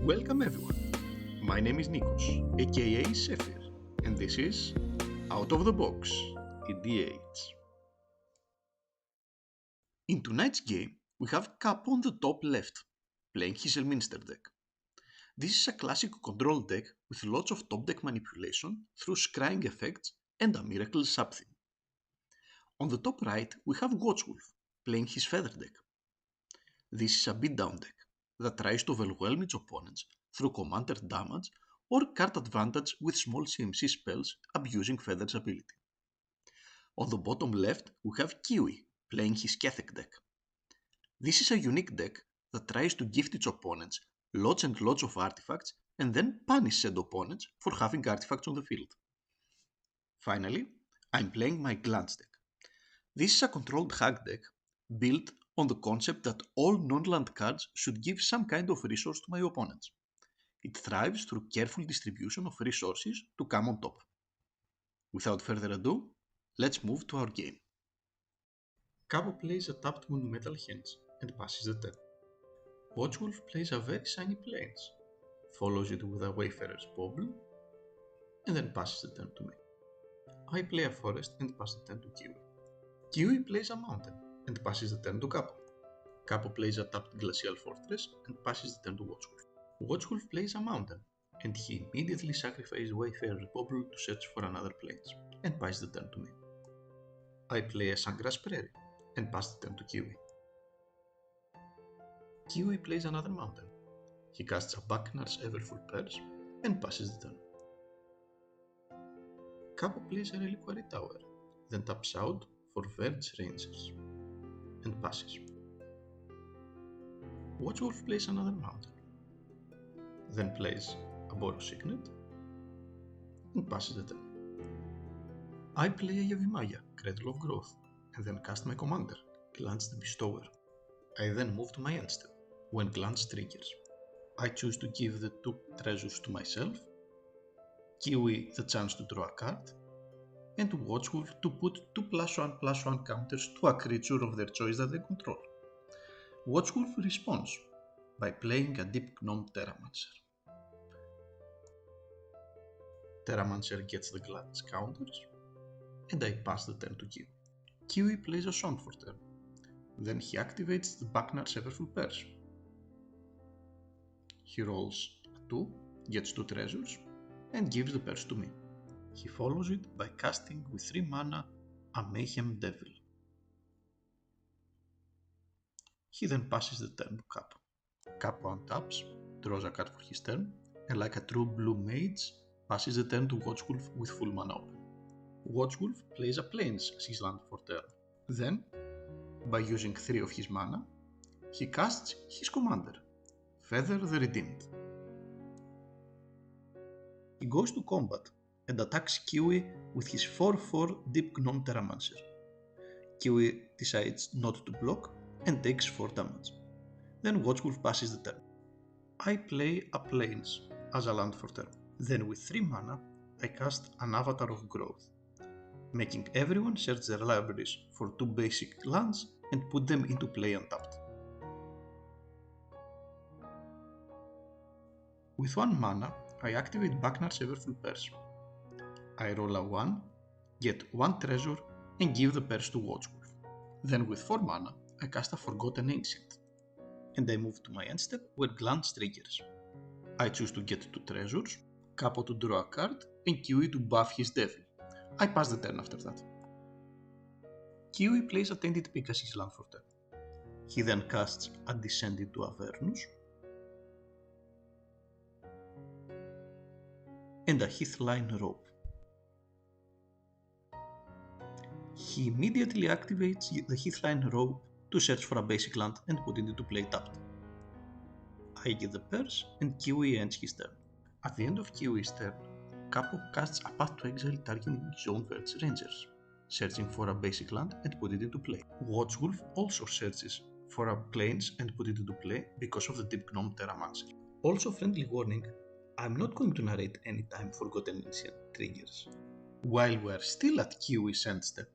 Welcome everyone. My name is Nikos, aka Sephir, and this is Out of the Box, EDH. In tonight's game, we have Cap on the top left, playing his Elminster deck. This is a classic control deck with lots of top deck manipulation through scrying effects and a miracle sub-theme. On the top right, we have Watchwolf, playing his Feather deck. This is a beatdown deck that tries to overwhelm its opponents through commander damage or card advantage with small CMC spells abusing Feather's ability. On the bottom left, we have Kiwi, playing his Kethek deck. This is a unique deck that tries to gift its opponents lots and lots of artifacts and then punish said opponents for having artifacts on the field. Finally, I'm playing my Gluntch deck. This is a controlled hack deck built on the concept that all non-land cards should give some kind of resource to my opponents. It thrives through careful distribution of resources to come on top. Without further ado, let's move to our game. Cabo plays a tapped Monumental Henge and passes the turn. Watchwolf plays a very shiny Plains, follows it with a Wayfarer's Bauble, and then passes the turn to me. I play a Forest and pass the turn to Kiwi. Kiwi plays a Mountain and passes the turn to Capo. Capo plays a tapped Glacial Fortress and passes the turn to Watchwolf. Watchwolf plays a Mountain, and he immediately sacrifices Wayfarer's Bauble to search for another Plains, and passes the turn to me. I play a Sandgrass Prairie, and pass the turn to Kiwi. Kiwi plays another Mountain. He casts a Bucknar's Everfull Purse, and passes the turn. Capo plays a Reliquary Tower, then taps out for Verge Rangers, and passes. Watchwolf plays another Mountain, then plays a Boros Signet, and passes the turn. I play a Yevimaya, Cradle of Growth, and then cast my commander, Gluntch the Bestower. I then move to my end step, when Gluntch triggers. I choose to give the 2 treasures to myself, Kiwi the chance to draw a card, and Watchwolf to put 2+1/+1 counters to a creature of their choice that they control. Watchwolf responds by playing a Deep Gnome Terramancer. Terramancer gets the Gluntch counters, and I pass the turn to Kiwi. Kiwi plays a Song for turn, then he activates the Bucknar's Everfull Purse. He rolls a 2, gets 2 treasures, and gives the purse to me. He follows it by casting with 3 mana a Mayhem Devil. He then passes the turn to Capo. Capo untaps, draws a card for his turn, and like a true blue mage, passes the turn to Watchwolf with full mana open. Watchwolf plays a Plains as his land for turn. Then, by using 3 of his mana, he casts his commander, Feather the Redeemed. He goes to combat and attacks Kiwi with his 4/4 Deep Gnome Terramancer. Kiwi decides not to block and takes 4 damage. Then Watchwolf passes the turn. I play a Plains as a land for turn. Then with 3 mana, I cast an Avatar of Growth, making everyone search their libraries for 2 basic lands and put them into play untapped. With 1 mana, I activate Bucknar's Everfull Purse. I roll a 1, get 1 treasure, and give the purse to Watchwolf. Then with 4 mana, I cast a Forgotten Ancient, and I move to my end step where Gluntch triggers. I choose to get 2 treasures, Capo to draw a card, and Kiwi to buff his devil. I pass the turn after that. Kiwi plays a Tainted Peak as his land for turn. He then casts a Descent into Avernus, and a Heathline Rope. He immediately activates the Heathline Rope to search for a basic land and put it into play tapped. I get the purse and Kiwi ends his turn. At the end of Kiwi's turn, Capo casts a Path to Exile targeting his own Verge Rangers, searching for a basic land and put it into play. Watchwolf also searches for a Plains and put it into play because of the Deep Gnome Terramancer. Also, friendly warning, I'm not going to narrate any time Forgotten Ancient triggers. While we're still at Kiwi's end step,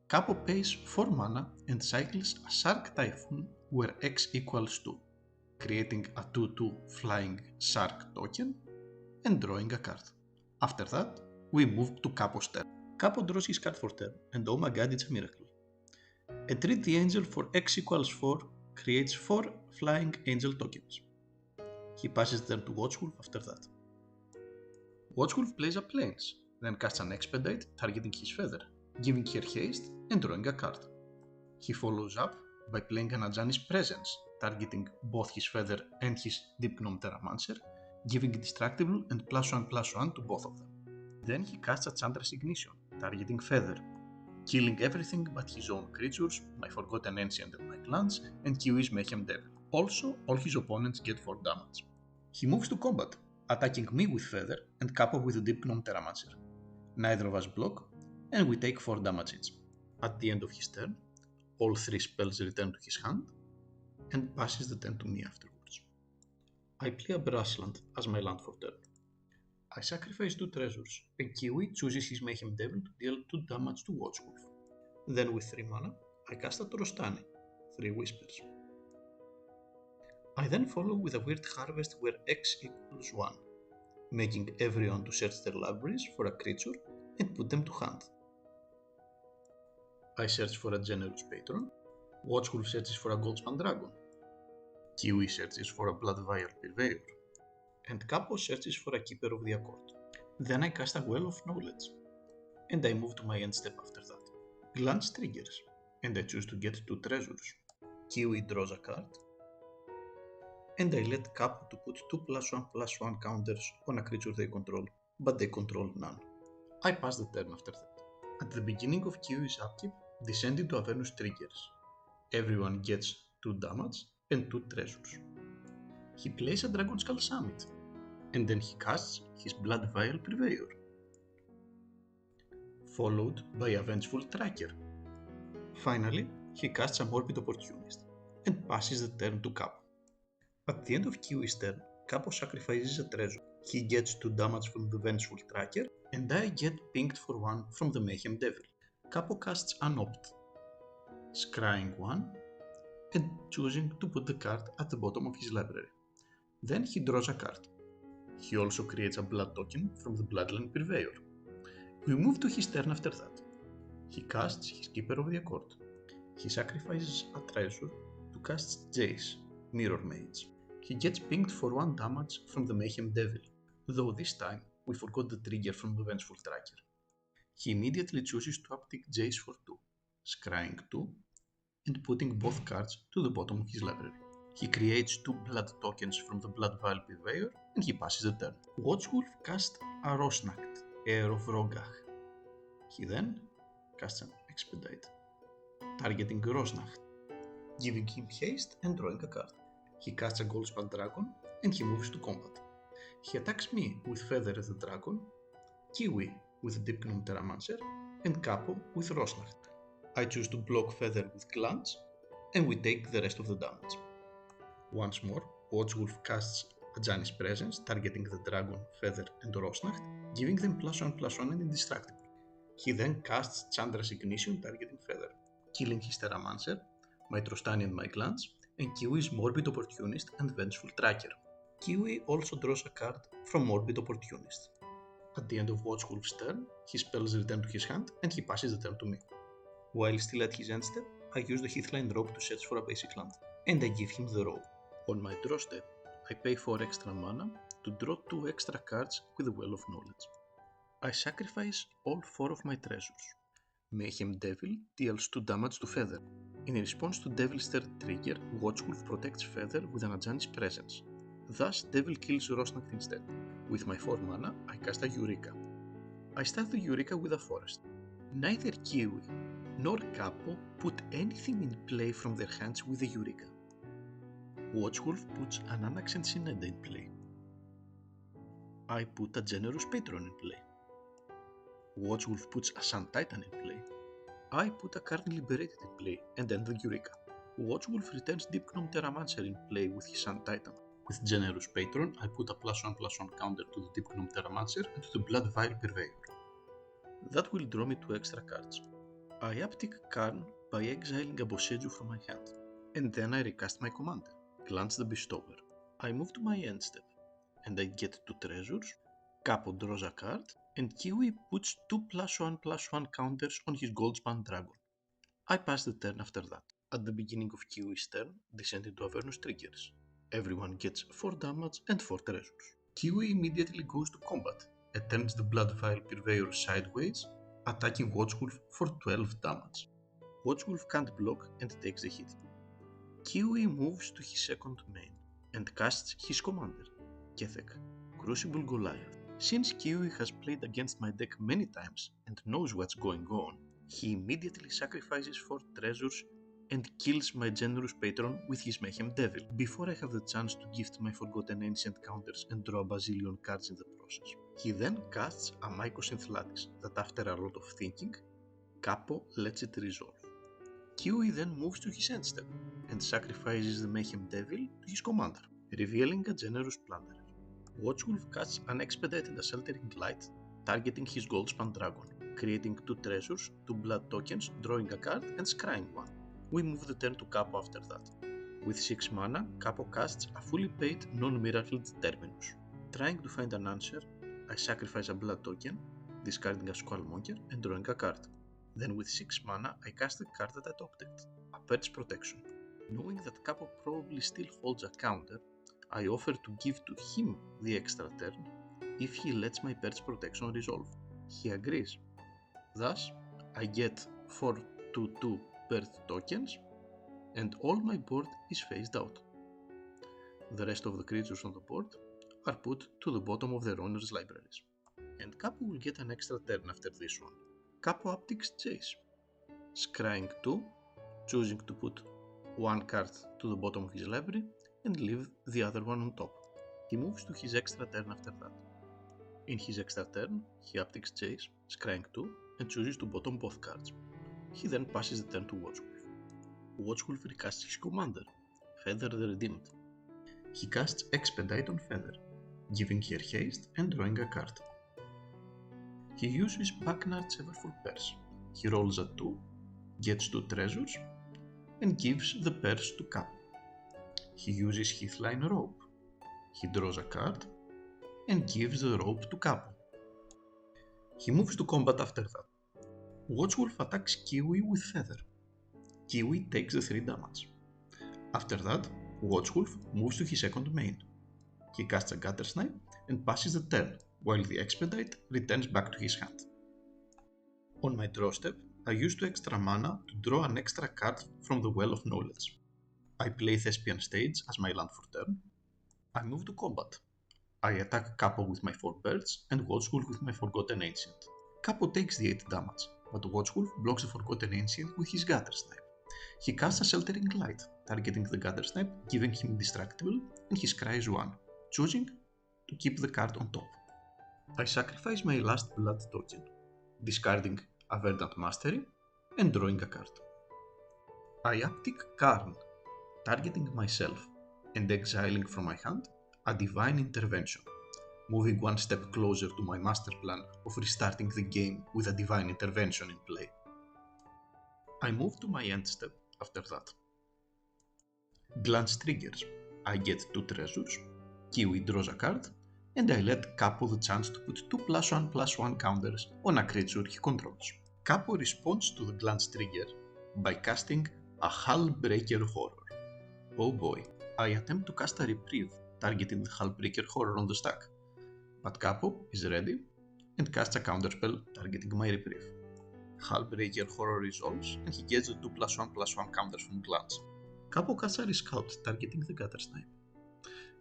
Capo pays 4 mana and cycles a Shark Typhoon where X equals 2. creating a 2/2 flying shark token and drawing a card. After that, we move to Capo's turn. Capo draws his card for turn, and oh my god, it's a miracle. Entreat the angel for x equals 4 creates 4 flying angel tokens. He passes them to Watchwolf after that. Watchwolf plays a plains, then casts an expedite targeting his feather, giving her haste and drawing a card. He follows up by playing an Ajani's presence, targeting both his feather and his Deep Gnome Terramancer, giving Distractable and +1/+1 to both of them. Then he casts a Chandra's Ignition, targeting feather, killing everything but his own creatures, my Forgotten Ancient and my Gluntch, and Kiwi's Mayhem Devil. Also, all his opponents get 4 damage. He moves to combat, attacking me with feather and Capo with the Deep Gnome Terramancer. Neither of us block, and we take 4 damage each. At the end of his turn, all 3 spells return to his hand, and passes the turn to me afterwards. I play a Brushland as my land for turn. I sacrifice 2 treasures, and Kiwi chooses his Mayhem Devil to deal 2 damage to Watchwolf. Then with 3 mana, I cast a Torostani, 3 Whispers. I then follow with a Weird Harvest where x equals 1, making everyone to search their libraries for a creature and put them to hand. I search for a Generous Patron, Watchwolf searches for a Goldspan Dragon, Kiwi searches for a Blood Vial Purveyor, and Capo searches for a Keeper of the Accord. Then I cast a Well of Knowledge, and I move to my end step after that. Gluntch triggers, and I choose to get 2 treasures. Kiwi draws a card, and I let Capo to put 2 +1/+1 counters on a creature they control, but they control none. I pass the turn after that. At the beginning of Kiwi's upkeep, Descend into Avernus triggers. Everyone gets 2 damage and 2 treasures. He plays a Dragon Skull Summit, and then he casts his Blood Vial Purveyor, followed by a Vengeful Tracker. Finally, he casts a Morbid Opportunist, and passes the turn to Capo. At the end of Kiwi's turn, Capo sacrifices a treasure. He gets 2 damage from the Vengeful Tracker, and I get pinged for 1 from the Mayhem Devil. Capo casts an Opt, scrying 1, and choosing to put the card at the bottom of his library. Then he draws a card. He also creates a blood token from the Bloodline Purveyor. We move to his turn after that. He casts his Keeper of the Accord. He sacrifices a treasure to cast Jace, Mirror Mage. He gets pinged for 1 damage from the Mayhem Devil, though this time we forgot the trigger from the Vengeful Tracker. He immediately chooses to uptick Jace for 2, scrying 2, and putting both cards to the bottom of his library. He creates 2 blood tokens from the Blood Vial Purveyor, and he passes the turn. Watchwolf casts a Rosnacht, Heir of Rogach. He then casts an Expedite, targeting Rosnacht, giving him haste and drawing a card. He casts a Goldspan Dragon, and he moves to combat. He attacks me with Feather the Dragon, Kiwi with Deep Gnome Terramancer, and Capo with Rosnacht. I choose to block Feather with Gluntch, and we take the rest of the damage. Once more, Watchwolf casts Ajani's Presence, targeting the Dragon, Feather, and Rosnacht, giving them +1/+1 and Indestructible. He then casts Chandra's Ignition, targeting Feather, killing his Terramancer, my Trostani and my Gluntch, and Kiwi's Morbid Opportunist and Vengeful Tracker. Kiwi also draws a card from Morbid Opportunist. At the end of Watchwolf's turn, his spells return to his hand, and he passes the turn to me. While still at his end step, I use the Heathline Robe to search for a basic land, and I give him the robe. On my draw step, I pay 4 extra mana to draw 2 extra cards with the Well of Knowledge. I sacrifice all 4 of my treasures. Mayhem Devil deals 2 damage to Feather. In response to Devil's third trigger, Watchwolf protects Feather with an Ajani's Presence. Thus, Devil kills Rosnacht instead. With my 4 mana, I cast a Eureka. I start the Eureka with a Forest. Neither Kiwi nor Capo put anything in play from their hands with the Eureka. Watchwolf puts an Anaxent Syneda in play. I put a Generous Patron in play. Watchwolf puts a Sun Titan in play. I put a card Liberated in play and end the Eureka. Watchwolf returns Deep Gnome Terramancer in play with his Sun Titan. With Generous Patron, I put a +1/+1 counter to the Deep Gnome Terramancer and to the Blood Vial Purveyor. That will draw me 2 extra cards. I uptick Karn by exiling a Boseiju from my hand, and then I recast my commander, Gluntch the Bestower. I move to my end step, and I get 2 treasures. Capo draws a card, and Kiwi puts 2+1/+1 counters on his Goldspan Dragon. I pass the turn after that. At the beginning of Kiwi's turn, Descent into Avernus triggers. Everyone gets 4 damage and 4 treasures. Kiwi immediately goes to combat and turns the Blood Vial Purveyor sideways, attacking Watchwolf for 12 damage. Watchwolf can't block and takes the hit. Kiwi moves to his second main and casts his commander, Kethek, Crucible Goliath. Since Kiwi has played against my deck many times and knows what's going on, he immediately sacrifices 4 treasures and kills my generous patron with his Mayhem Devil, before I have the chance to gift my Forgotten Ancient counters and draw a bazillion cards in the process. He then casts a Mycosynth Lattice that, after a lot of thinking, Capo lets it resolve. Kiwi then moves to his end step and sacrifices the Mayhem Devil to his commander, revealing a generous plunderer. Watchwolf casts an Expedited Assaulting Light, targeting his Goldspan Dragon, creating 2 treasures, 2 blood tokens, drawing a card, and scrying 1. We move the turn to Capo after that. With 6 mana, Capo casts a fully paid non-miracled Terminus. Trying to find an answer, I sacrifice a blood token, discarding a Squallmonger and drawing a card. Then with 6 mana, I cast a card that I top decked, a Perch Protection. Knowing that Capo probably still holds a counter, I offer to give to him the extra turn if he lets my Perch Protection resolve. He agrees. Thus, I get 4 2/2 Perch tokens, and all my board is phased out. The rest of the creatures on the board are put to the bottom of their owners' libraries. And Capo will get an extra turn after this one. Capo upticks Chase, scrying 2, choosing to put 1 card to the bottom of his library and leave the other one on top. He moves to his extra turn after that. In his extra turn, he upticks Chase, scrying 2, and chooses to bottom both cards. He then passes the turn to Watchwolf. Watchwolf recasts his commander, Feather the Redeemed. He casts Expedite on Feather, giving her haste and drawing a card. He uses Backnard's Everfull Purse. He rolls a 2, gets 2 treasures, and gives the purse to Capo. He uses Heathline Rope. He draws a card and gives the rope to Capo. He moves to combat after that. Watchwolf attacks Kiwi with Feather. Kiwi takes the 3 damage. After that, Watchwolf moves to his second main. He casts a Guttersnipe and passes the turn, while the Expedite returns back to his hand. On my draw step, I use 2 extra mana to draw an extra card from the Well of Knowledge. I play Thespian Stage as my land for turn. I move to combat. I attack Capo with my 4 birds and Watchwolf with my Forgotten Ancient. Capo takes the 8 damage, but Watchwolf blocks the Forgotten Ancient with his Guttersnipe. He casts a Sheltering Light, targeting the Guttersnipe, giving him Indestructible, and he scries 1, choosing to keep the card on top. I sacrifice my last blood token, discarding a Verdant Mastery and drawing a card. I uptick Karn, targeting myself and exiling from my hand a Divine Intervention, moving 1 step closer to my master plan of restarting the game with a Divine Intervention in play. I move to my end step after that. Gluntch triggers. I get 2 treasures, Kiwi draws a card, and I let Capo the chance to put 2+1/+1 counters on a creature he controls. Capo responds to the Gluntch trigger by casting a Hullbreaker Horror. Oh boy, I attempt to cast a Reprieve, targeting the Hullbreaker Horror on the stack, but Capo is ready and casts a counterspell targeting my Reprieve. Hullbreaker Horror resolves and he gets the 2+1/+1 counters from Gluntch. Capo casts a Resculpt targeting the Guttersnipe.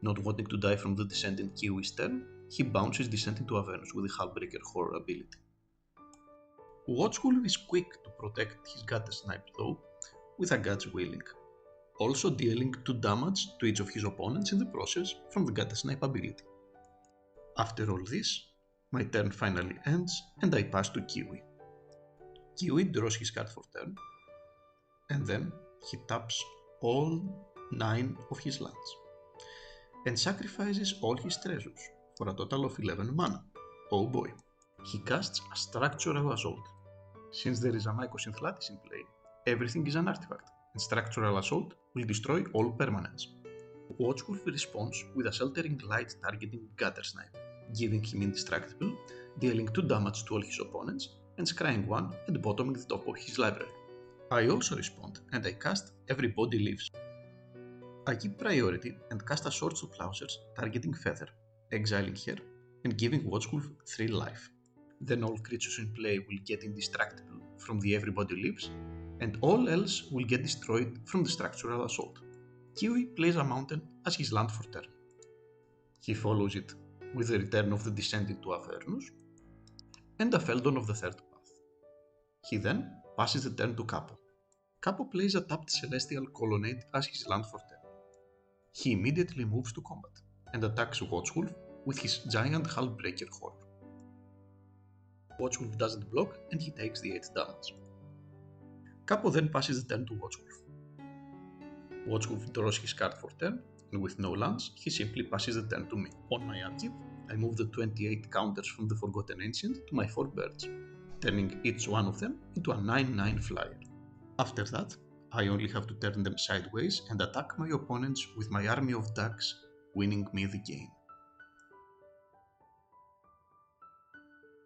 Not wanting to die from the Descent in Kiwi's turn, he bounces Descent into Avernus with the Hullbreaker Horror ability. Watchwolf is quick to protect his Guttersnipe though, with a God's Willing, also dealing 2 damage to each of his opponents in the process from the Guttersnipe ability. After all this, my turn finally ends and I pass to Kiwi. Kiwi draws his card for turn, and then he taps all 9 of his lands, and sacrifices all his treasures for a total of 11 mana. Oh boy. He casts a Structural Assault. Since there is a Mycosynth Lattice in play, everything is an artifact, and Structural Assault will destroy all permanents. Watchwolf responds with a sheltering light targeting Guttersnipe, giving him indestructible, dealing 2 damage to all his opponents, and scrying 1 and bottoming the top of his library. I also respond and I cast Everybody Lives. I keep priority and cast a Swords to Plowshares targeting Feather, exiling her and giving Watchwolf 3 life. Then all creatures in play will get indestructible from the Everybody Lives, and all else will get destroyed from the Structural Assault. Kiwi plays a mountain as his land for turn. He follows it with the return of the Descent into Avernus and a Feldon of the Third Path. He then passes the turn to Capo. Capo plays a tapped Celestial Colonnade as his land for turn. He immediately moves to combat and attacks Watchwolf with his giant Hullbreaker Horror. Watchwolf doesn't block and he takes the 8 damage. Capo then passes the turn to Watchwolf. Watchwolf draws his card for turn, and with no lands, he simply passes the turn to me. On my upkeep, I move the 28 counters from the Forgotten Ancient to my 4 birds, turning each one of them into a 9/9 flyer. After that, I only have to turn them sideways and attack my opponents with my army of ducks, winning me the game.